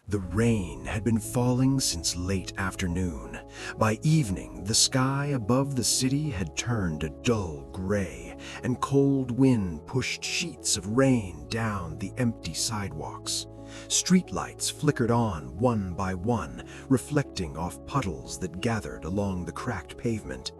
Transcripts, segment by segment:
The rain had been falling since late afternoon. By evening, the sky above the city had turned a dull gray, and cold wind pushed sheets of rain down the empty sidewalks. Streetlights flickered on one by one, reflecting off puddles that gathered along the cracked pavement.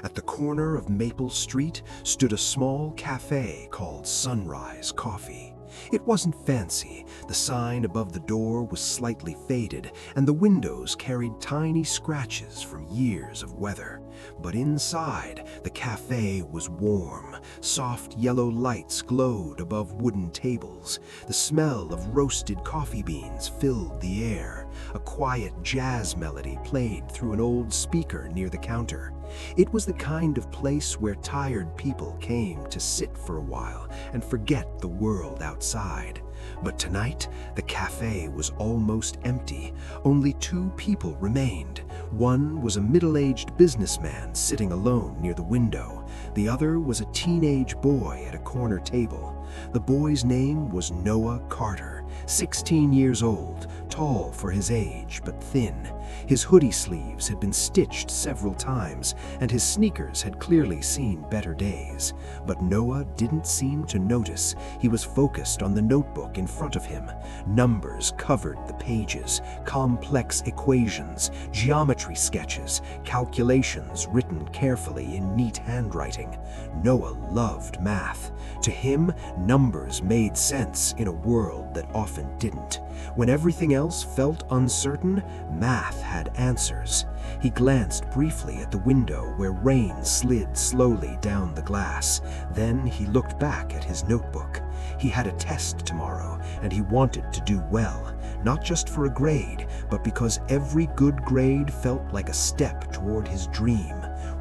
At the corner of Maple Street stood a small cafe called Sunrise Coffee. It wasn't fancy. The sign above the door was slightly faded, and the windows carried tiny scratches from years of weather. But inside, the cafe was warm. Soft yellow lights glowed above wooden tables. The smell of roasted coffee beans filled the air. A quiet jazz melody played through an old speaker near the counter. It was the kind of place where tired people came to sit for a while and forget the world outside. But tonight, the cafe was almost empty. Only two people remained. One was a middle-aged businessman sitting alone near the window. The other was a teenage boy at a corner table. The boy's name was Noah Carter, 16 years old, tall for his age but thin. His hoodie sleeves had been stitched several times, and his sneakers had clearly seen better days. But Noah didn't seem to notice. He was focused on the notebook in front of him. Numbers covered the pages, complex equations, geometry sketches, calculations written carefully in neat handwriting. Noah loved math. To him, numbers made sense in a world that often didn't. When everything else felt uncertain, math had answers. He glanced briefly at the window where rain slid slowly down the glass. Then he looked back at his notebook. He had a test tomorrow, and he wanted to do well, not just for a grade, but because every good grade felt like a step toward his dream.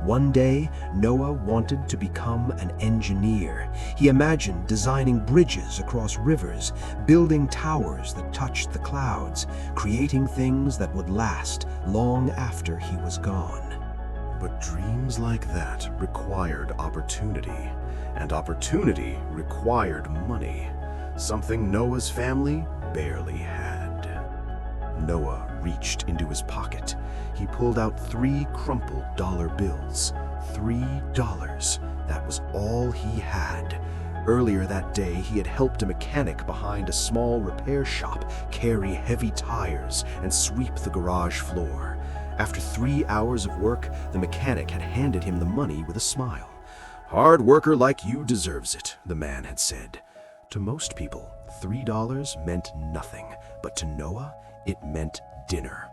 One day, Noah wanted to become an engineer. He imagined designing bridges across rivers, building towers that touched the clouds, creating things that would last long after he was gone. But dreams like that required opportunity, and opportunity required money, something Noah's family barely had. Noah reached into his pocket. He pulled out 3 crumpled dollar bills. $3. That was all he had. Earlier that day, he had helped a mechanic behind a small repair shop carry heavy tires and sweep the garage floor. After 3 hours of work, the mechanic had handed him the money with a smile. "Hard worker like you deserves it," the man had said. To most people, $3 meant nothing, but to Noah, it meant dinner.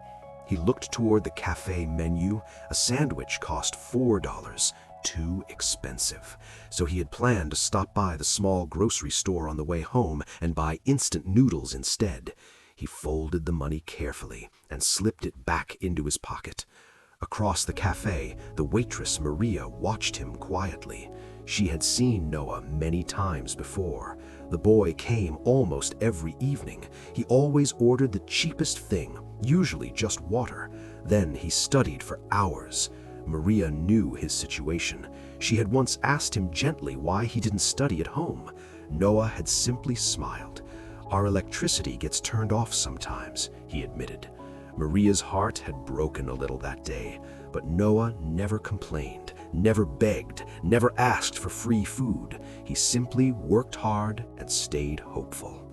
He looked toward the cafe menu. A sandwich cost $4, too expensive. So he had planned to stop by the small grocery store on the way home and buy instant noodles instead. He folded the money carefully and slipped it back into his pocket. Across the cafe, the waitress Maria watched him quietly. She had seen Noah many times before. The boy came almost every evening. He always ordered the cheapest thing, usually just water. Then he studied for hours. Maria knew his situation. She had once asked him gently why he didn't study at home. Noah had simply smiled. "Our electricity gets turned off sometimes," he admitted. Maria's heart had broken a little that day, but Noah never complained, never begged, never asked for free food. He simply worked hard and stayed hopeful.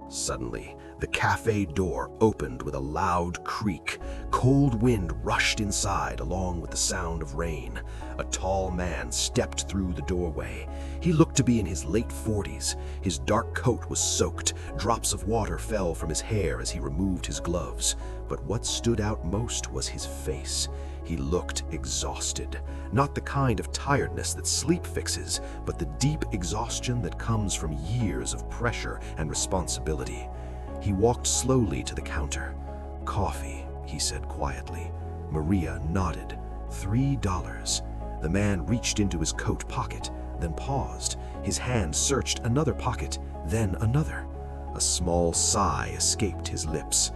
Suddenly, the cafe door opened with a loud creak. Cold wind rushed inside along with the sound of rain. A tall man stepped through the doorway. He looked to be in his late 40s. His dark coat was soaked. Drops of water fell from his hair as he removed his gloves. But what stood out most was his face. He looked exhausted. Not the kind of tiredness that sleep fixes, but the deep exhaustion that comes from years of pressure and responsibility. He walked slowly to the counter. "Coffee," he said quietly. Maria nodded. $3. The man reached into his coat pocket, then paused. His hand searched another pocket, then another. A small sigh escaped his lips.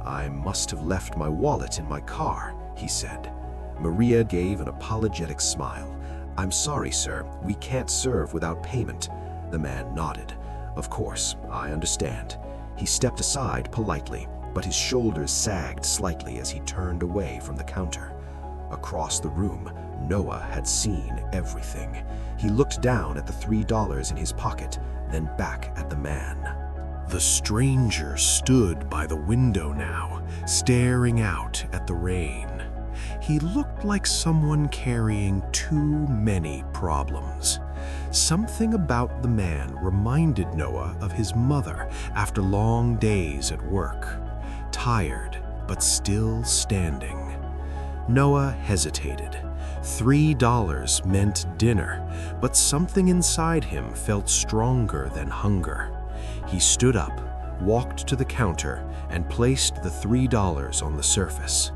"I must have left my wallet in my car," he said. Maria gave an apologetic smile. "I'm sorry, sir. We can't serve without payment." The man nodded. "Of course, I understand." He stepped aside politely. but his shoulders sagged slightly as he turned away from the counter. Across the room, Noah had seen everything. He looked down at the $3 in his pocket, then back at the man. The stranger stood by the window now, staring out at the rain. He looked like someone carrying too many problems. Something about the man reminded Noah of his mother after long days at work, tired but still standing. Noah hesitated. $3 meant dinner, but something inside him felt stronger than hunger. He stood up, walked to the counter, and placed the $3 on the surface.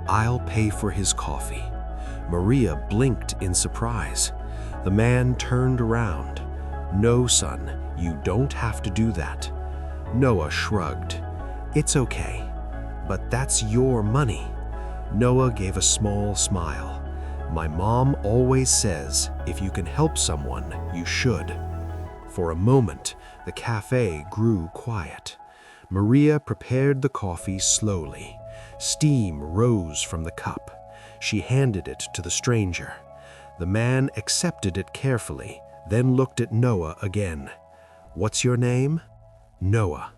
"I'll pay for his coffee." Maria blinked in surprise. The man turned around. "No, son, you don't have to do that." Noah shrugged. "It's okay, but that's your money." Noah gave a small smile. "My mom always says, if you can help someone, you should." For a moment, the cafe grew quiet. Maria prepared the coffee slowly. Steam rose from the cup. She handed it to the stranger. The man accepted it carefully, then looked at Noah again. "What's your name?" "Noah."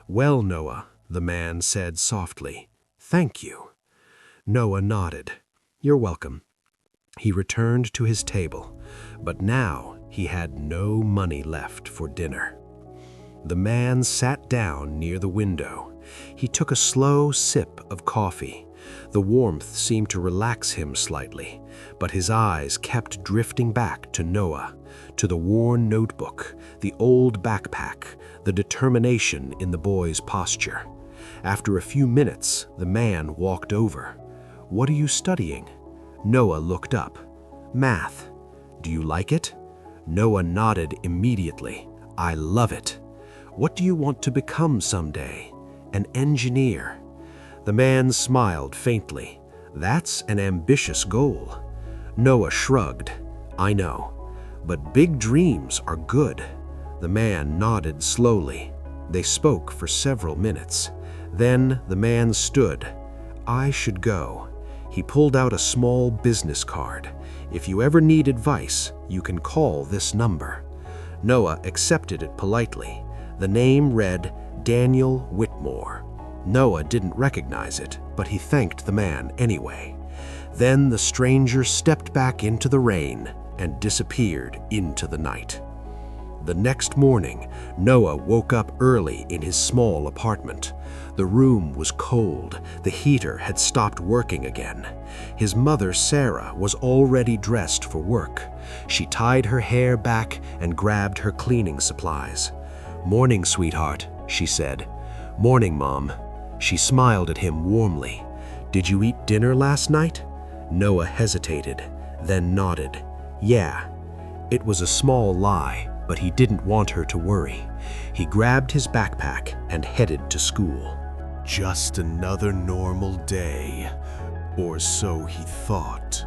"Well, Noah," the man said softly, "thank you." Noah nodded. "You're welcome." He returned to his table, but now he had no money left for dinner. The man sat down near the window. He took a slow sip of coffee. The warmth seemed to relax him slightly, but his eyes kept drifting back to Noah, to the worn notebook, the old backpack, the determination in the boy's posture. After a few minutes, the man walked over. "What are you studying?" Noah looked up. "Math." "Do you like it?" Noah nodded immediately. "I love it." "What do you want to become someday?" "An engineer." The man smiled faintly. "That's an ambitious goal." Noah shrugged. "I know, but big dreams are good." The man nodded slowly. They spoke for several minutes. Then the man stood. "I should go." He pulled out a small business card. "If you ever need advice, you can call this number." Noah accepted it politely. The name read Daniel Whitmore. Noah didn't recognize it, but he thanked the man anyway. Then the stranger stepped back into the rain and disappeared into the night. The next morning, Noah woke up early in his small apartment. The room was cold. The heater had stopped working again. His mother, Sarah, was already dressed for work. She tied her hair back and grabbed her cleaning supplies. "Morning, sweetheart," she said. "Morning, Mom." She smiled at him warmly. "Did you eat dinner last night?" Noah hesitated, then nodded. "Yeah." It was a small lie, but he didn't want her to worry. He grabbed his backpack and headed to school. Just another normal day, or so he thought.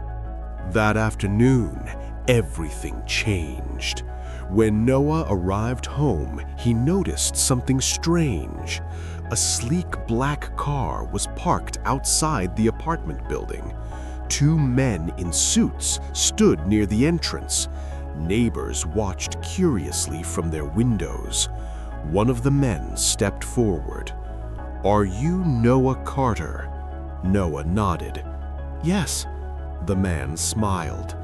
That afternoon, everything changed. When Noah arrived home, he noticed something strange. A sleek black car was parked outside the apartment building. Two men in suits stood near the entrance. Neighbors watched curiously from their windows. One of the men stepped forward. "Are you Noah Carter?" Noah nodded. "Yes." The man smiled.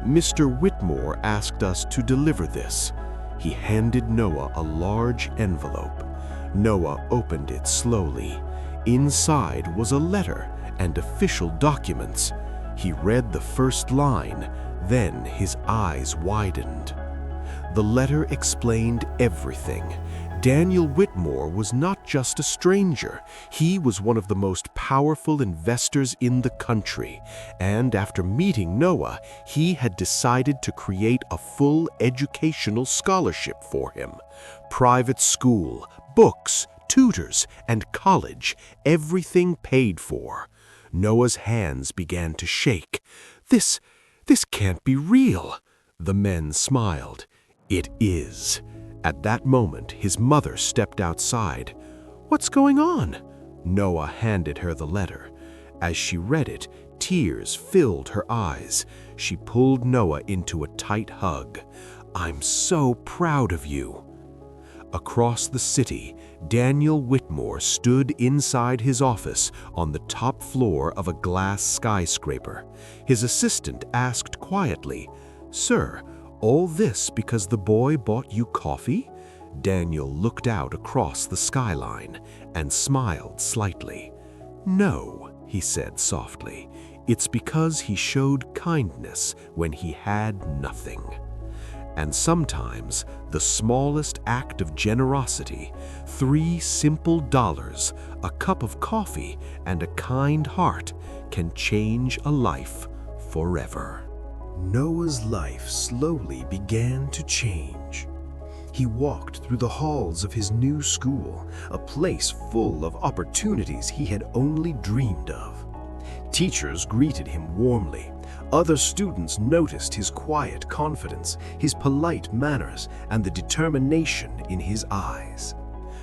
"Mr. Whitmore asked us to deliver this." He handed Noah a large envelope. Noah opened it slowly. Inside was a letter and official documents. He read the first line, then his eyes widened. The letter explained everything. Daniel Whitmore was not just a stranger. He was one of the most powerful investors in the country. And after meeting Noah, he had decided to create a full educational scholarship for him. Private school, books, tutors, and college, everything paid for. Noah's hands began to shake. This can't be real." The men smiled. "It is." At that moment, his mother stepped outside. "What's going on?" Noah handed her the letter. As she read it, tears filled her eyes. She pulled Noah into a tight hug. "I'm so proud of you." Across the city, Daniel Whitmore stood inside his office on the top floor of a glass skyscraper. His assistant asked quietly, "Sir, all this because the boy bought you coffee?" Daniel looked out across the skyline and smiled slightly. "No," he said softly, "it's because he showed kindness when he had nothing." And sometimes the smallest act of generosity, $3 simple, a cup of coffee, and a kind heart can change a life forever. Noah's life slowly began to change. He walked through the halls of his new school, a place full of opportunities he had only dreamed of. Teachers greeted him warmly. Other students noticed his quiet confidence, his polite manners, and the determination in his eyes.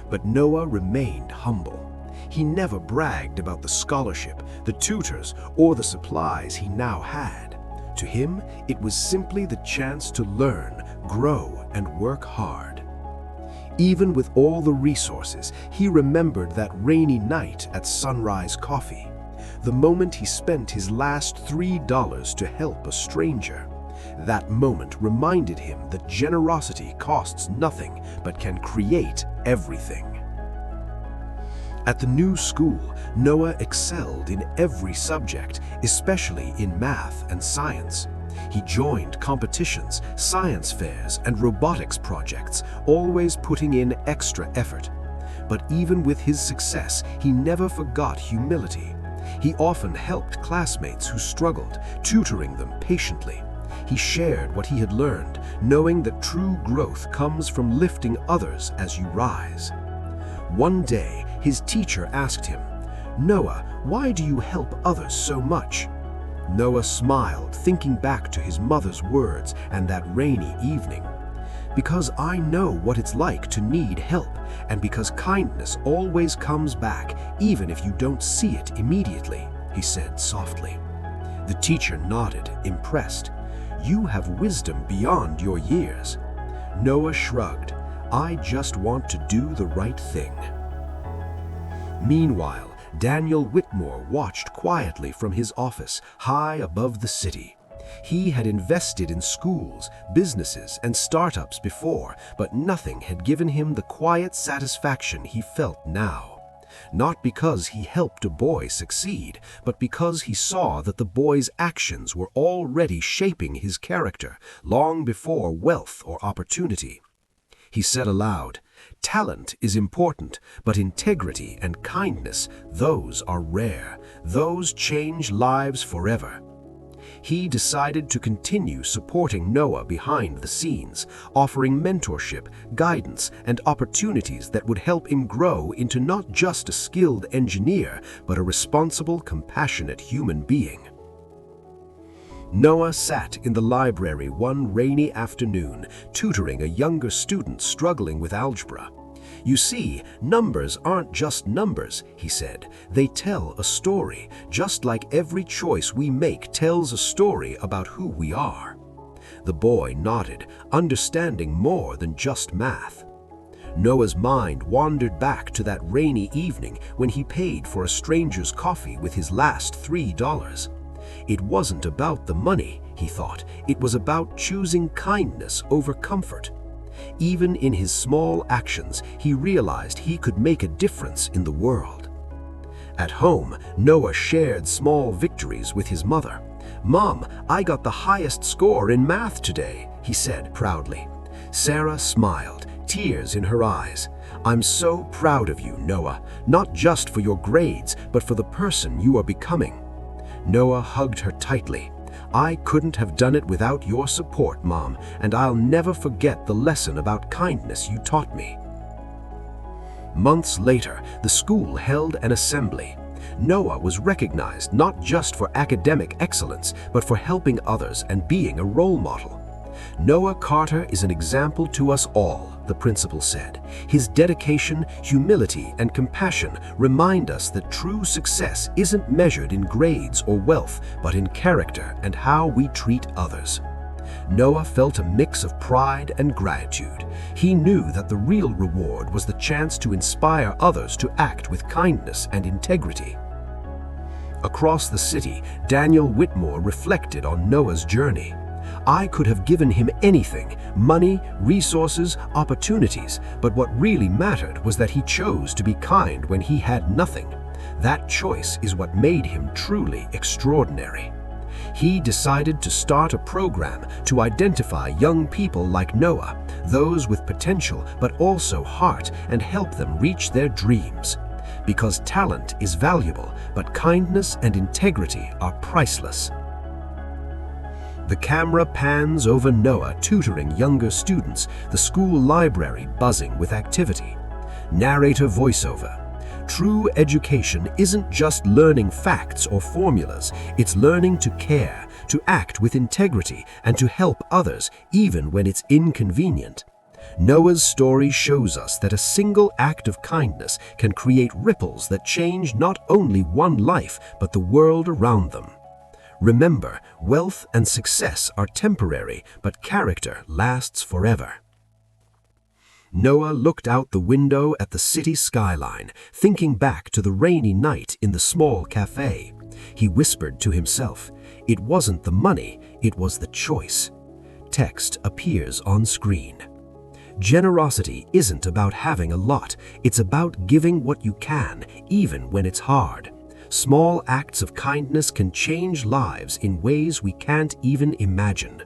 But Noah remained humble. He never bragged about the scholarship, the tutors, or the supplies he now had. To him, it was simply the chance to learn, grow, and work hard. Even with all the resources, he remembered that rainy night at Sunrise Coffee, the moment he spent his last $3 to help a stranger. That moment reminded him that generosity costs nothing but can create everything. At the new school, Noah excelled in every subject, especially in math and science. He joined competitions, science fairs, and robotics projects, always putting in extra effort. But even with his success, he never forgot humility. He often helped classmates who struggled, tutoring them patiently. He shared what he had learned, knowing that true growth comes from lifting others as you rise. One day, his teacher asked him, "Noah, why do you help others so much?" Noah smiled, thinking back to his mother's words and that rainy evening. "Because I know what it's like to need help, and because kindness always comes back, even if you don't see it immediately," he said softly. The teacher nodded, impressed. "You have wisdom beyond your years." Noah shrugged. "I just want to do the right thing." Meanwhile, Daniel Whitmore watched quietly from his office, high above the city. He had invested in schools, businesses, and startups before, but nothing had given him the quiet satisfaction he felt now. Not because he helped a boy succeed, but because he saw that the boy's actions were already shaping his character long before wealth or opportunity. He said aloud, "Talent is important, but integrity and kindness, those are rare. Those change lives forever." He decided to continue supporting Noah behind the scenes, offering mentorship, guidance, and opportunities that would help him grow into not just a skilled engineer, but a responsible, compassionate human being. Noah sat in the library one rainy afternoon, tutoring a younger student struggling with algebra. "You see, numbers aren't just numbers," he said. "They tell a story, just like every choice we make tells a story about who we are." The boy nodded, understanding more than just math. Noah's mind wandered back to that rainy evening when he paid for a stranger's coffee with his last $3. It wasn't about the money, he thought. It was about choosing kindness over comfort. Even in his small actions, he realized he could make a difference in the world. At home, Noah shared small victories with his mother. "Mom, I got the highest score in math today," he said proudly. Sarah smiled, tears in her eyes. "I'm so proud of you, Noah, not just for your grades, but for the person you are becoming." Noah hugged her tightly. "I couldn't have done it without your support, Mom, and I'll never forget the lesson about kindness you taught me." Months later, the school held an assembly. Noah was recognized not just for academic excellence, but for helping others and being a role model. Noah Carter is an example to us all, the principal said. His dedication, humility, and compassion remind us that true success isn't measured in grades or wealth, but in character and how we treat others. Noah felt a mix of pride and gratitude. He knew that the real reward was the chance to inspire others to act with kindness and integrity. Across the city, Daniel Whitmore reflected on Noah's journey. I could have given him anything, money, resources, opportunities, but what really mattered was that he chose to be kind when he had nothing. That choice is what made him truly extraordinary. He decided to start a program to identify young people like Noah, those with potential but also heart, and help them reach their dreams. Because talent is valuable, but kindness and integrity are priceless. The camera pans over Noah tutoring younger students, the school library buzzing with activity. Narrator voiceover. True education isn't just learning facts or formulas, it's learning to care, to act with integrity, and to help others, even when it's inconvenient. Noah's story shows us that a single act of kindness can create ripples that change not only one life, but the world around them. Remember, wealth and success are temporary, but character lasts forever. Noah looked out the window at the city skyline, thinking back to the rainy night in the small cafe. He whispered to himself, "It wasn't the money, it was the choice." Text appears on screen. Generosity isn't about having a lot, it's about giving what you can, even when it's hard. Small acts of kindness can change lives in ways we can't even imagine.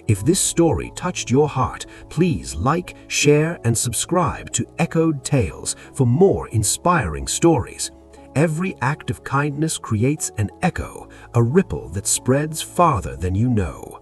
If this story touched your heart, please like, share, and subscribe to Echoed Tales for more inspiring stories. Every act of kindness creates an echo, a ripple that spreads farther than you know.